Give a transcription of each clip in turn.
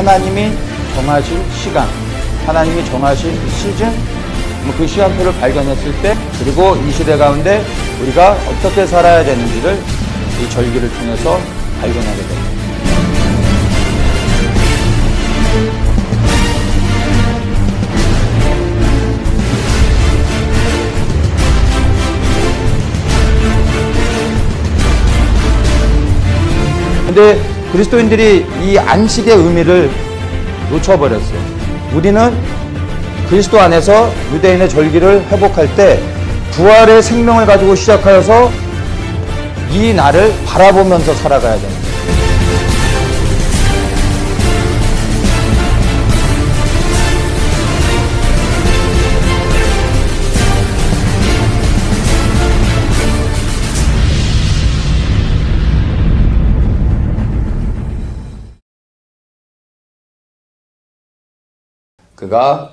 하나님이 정하실 시간, 하나님이 정하실 시즌, 그 시간표를 발견했을 때, 그리고 이 시대 가운데 우리가 어떻게 살아야 되는지를 이 절기를 통해서 발견하게 됩니다. 근데 그리스도인들이 이 안식의 의미를 놓쳐버렸어요. 우리는 그리스도 안에서 유대인의 절기를 회복할 때 부활의 생명을 가지고 시작하여서 이 날을 바라보면서 살아가야 됩니다. 그가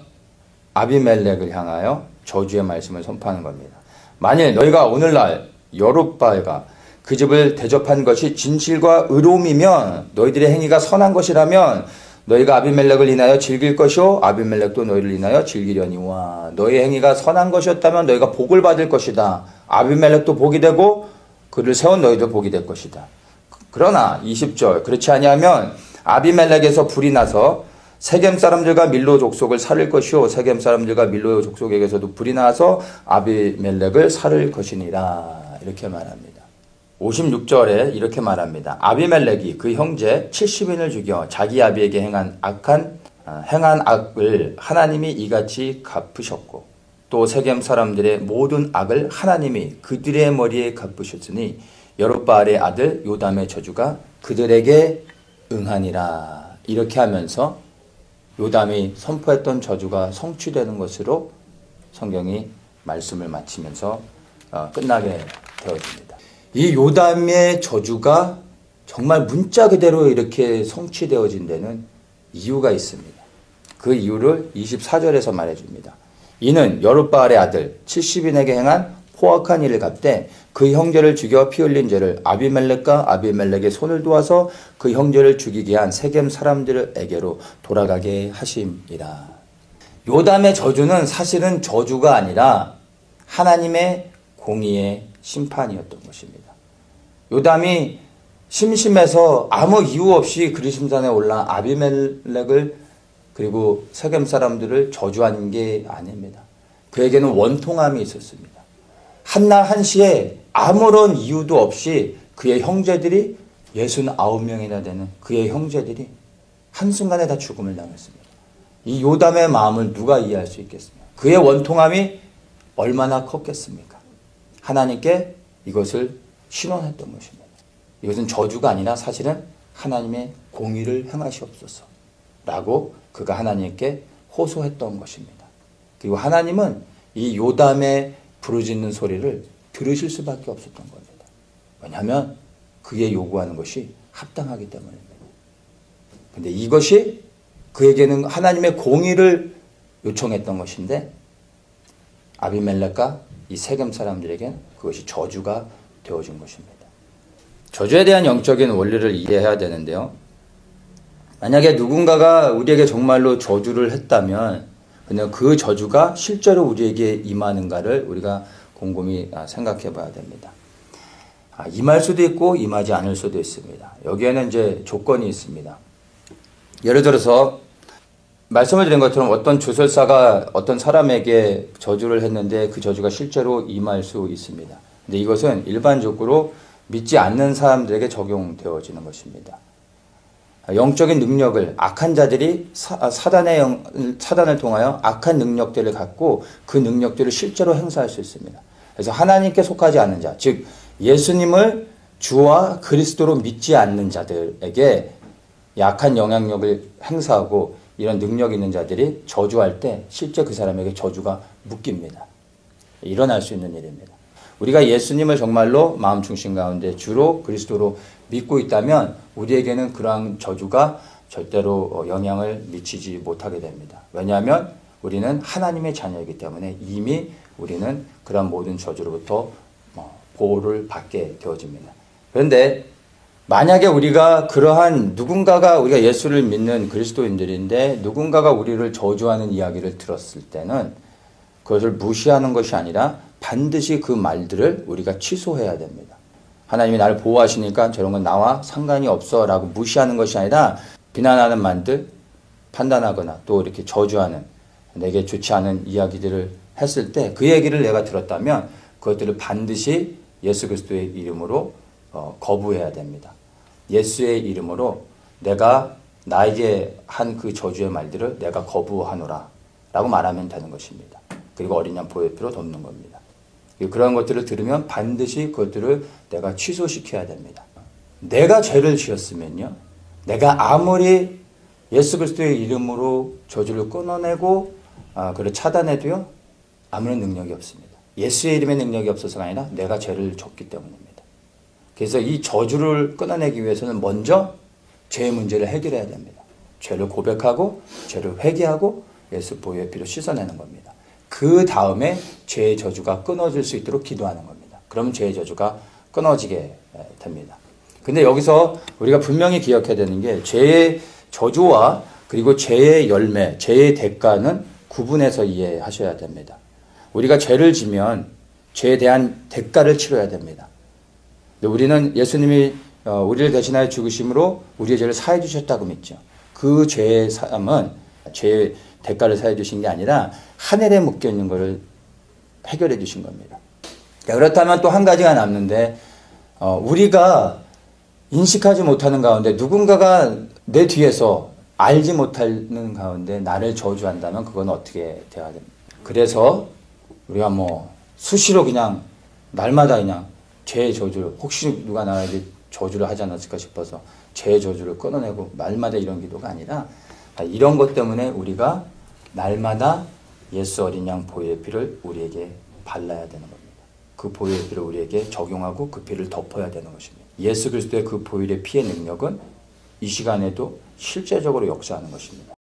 아비멜렉을 향하여 저주의 말씀을 선포하는 겁니다. 만일 너희가 오늘날 여룻바알과 그 집을 대접한 것이 진실과 의로움이면, 너희들의 행위가 선한 것이라면 너희가 아비멜렉을 인하여 즐길 것이요 아비멜렉도 너희를 인하여 즐기려니와. 너희의 행위가 선한 것이었다면 너희가 복을 받을 것이다. 아비멜렉도 복이 되고 그를 세운 너희도 복이 될 것이다. 그러나 20절, 그렇지 아니하면 아비멜렉에서 불이 나서 세겜 사람들과 밀로 족속을 살릴 것이요 세겜 사람들과 밀로 족속에게서도 불이 나서 아비멜렉을 살릴 것이니라. 이렇게 말합니다. 56절에 이렇게 말합니다. 아비멜렉이 그 형제 70인을 죽여 자기 아비에게 행한 악을 하나님이 이같이 갚으셨고, 또 세겜 사람들의 모든 악을 하나님이 그들의 머리에 갚으셨으니 여룻바알의 아들 요담의 저주가 그들에게 응하니라. 이렇게 하면서 요담이 선포했던 저주가 성취되는 것으로 성경이 말씀을 마치면서 끝나게 되어집니다. 이 요담의 저주가 정말 문자 그대로 이렇게 성취되어진 데는 이유가 있습니다. 그 이유를 24절에서 말해줍니다. 이는 여룻바알의 아들 70인에게 행한 포악한 일을 갚되 그 형제를 죽여 피 흘린 죄를 아비멜렉과 아비멜렉의 손을 도와서 그 형제를 죽이게 한 세겜 사람들에게로 돌아가게 하심이라. 요담의 저주는 사실은 저주가 아니라 하나님의 공의의 심판이었던 것입니다. 요담이 심심해서 아무 이유 없이 그리심산에 올라 아비멜렉을 그리고 세겜 사람들을 저주한 게 아닙니다. 그에게는 원통함이 있었습니다. 한날 한시에 아무런 이유도 없이 그의 형제들이 69명이나 되는 그의 형제들이 한순간에 다 죽음을 당했습니다. 이 요담의 마음을 누가 이해할 수 있겠습니까? 그의 원통함이 얼마나 컸겠습니까? 하나님께 이것을 신원했던 것입니다. 이것은 저주가 아니라 사실은 하나님의 공의를 행하시옵소서 라고 그가 하나님께 호소했던 것입니다. 그리고 하나님은 이 요담의 부르짖는 소리를 들으실 수밖에 없었던 겁니다. 왜냐하면 그의 요구하는 것이 합당하기 때문입니다. 그런데 이것이 그에게는 하나님의 공의를 요청했던 것인데 아비멜렉과 이 세겜 사람들에게는 그것이 저주가 되어진 것입니다. 저주에 대한 영적인 원리를 이해해야 되는데요. 만약에 누군가가 우리에게 정말로 저주를 했다면 그냥 그 저주가 실제로 우리에게 임하는가를 우리가 곰곰이 생각해 봐야 됩니다. 임할 수도 있고 임하지 않을 수도 있습니다. 여기에는 이제 조건이 있습니다. 예를 들어서 말씀을 드린 것처럼 어떤 주설사가 어떤 사람에게 저주를 했는데 그 저주가 실제로 임할 수 있습니다. 근데 이것은 일반적으로 믿지 않는 사람들에게 적용되어지는 것입니다. 영적인 능력을 악한 자들이 사단을 통하여 악한 능력들을 갖고 그 능력들을 실제로 행사할 수 있습니다. 그래서 하나님께 속하지 않는 자, 즉 예수님을 주와 그리스도로 믿지 않는 자들에게 약한 영향력을 행사하고 이런 능력 있는 자들이 저주할 때 실제 그 사람에게 저주가 묶입니다. 일어날 수 있는 일입니다. 우리가 예수님을 정말로 마음 중심 가운데 주로 그리스도로 믿고 있다면 우리에게는 그러한 저주가 절대로 영향을 미치지 못하게 됩니다. 왜냐하면 우리는 하나님의 자녀이기 때문에 이미 우리는 그러한 모든 저주로부터 보호를 받게 되어집니다. 그런데 만약에 우리가 그러한 누군가가 우리가 예수를 믿는 그리스도인들인데 누군가가 우리를 저주하는 이야기를 들었을 때는 그것을 무시하는 것이 아니라 반드시 그 말들을 우리가 취소해야 됩니다. 하나님이 나를 보호하시니까 저런 건 나와 상관이 없어 라고 무시하는 것이 아니라 비난하는 말들, 판단하거나 또 이렇게 저주하는 내게 좋지 않은 이야기들을 했을 때 그 얘기를 내가 들었다면 그것들을 반드시 예수 그리스도의 이름으로 거부해야 됩니다. 예수의 이름으로 내가 나에게 한 그 저주의 말들을 내가 거부하노라 라고 말하면 되는 것입니다. 그리고 어린 양 보혈 피로 덮는 겁니다. 그런 것들을 들으면 반드시 그것들을 내가 취소시켜야 됩니다. 내가 죄를 지었으면요, 내가 아무리 예수 그리스도의 이름으로 저주를 끊어내고 그를 차단해도요 아무런 능력이 없습니다. 예수의 이름의 능력이 없어서가 아니라 내가 죄를 졌기 때문입니다. 그래서 이 저주를 끊어내기 위해서는 먼저 죄의 문제를 해결해야 됩니다. 죄를 고백하고 죄를 회개하고 예수 보혈의 피로 씻어내는 겁니다. 그 다음에 죄의 저주가 끊어질 수 있도록 기도하는 겁니다. 그러면 죄의 저주가 끊어지게 됩니다. 근데 여기서 우리가 분명히 기억해야 되는 게 죄의 저주와 그리고 죄의 열매, 죄의 대가는 구분해서 이해하셔야 됩니다. 우리가 죄를 지면 죄에 대한 대가를 치러야 됩니다. 우리는 예수님이 우리를 대신하여 죽으심으로 우리의 죄를 사해 주셨다고 믿죠. 그 죄의 사함은 죄의 대가를 사해 주신 게 아니라 하늘에 묶여 있는 것을 해결해 주신 겁니다. 그렇다면 또 한 가지가 남는데 우리가 인식하지 못하는 가운데 누군가가 내 뒤에서 알지 못하는 가운데 나를 저주한다면 그건 어떻게 돼야 됩니까? 그래서 우리가 수시로 그냥 날마다 그냥 죄의 저주를 혹시 누가 나에게 저주를 하지 않았을까 싶어서 죄의 저주를 끊어내고 날마다 이런 기도가 아니라 이런 것 때문에 우리가 날마다 예수 어린 양 보혈의 피를 우리에게 발라야 되는 겁니다. 그 보혈의 피를 우리에게 적용하고 그 피를 덮어야 되는 것입니다. 예수 그리스도의 그 보혈의 피의 능력은 이 시간에도 실제적으로 역사하는 것입니다.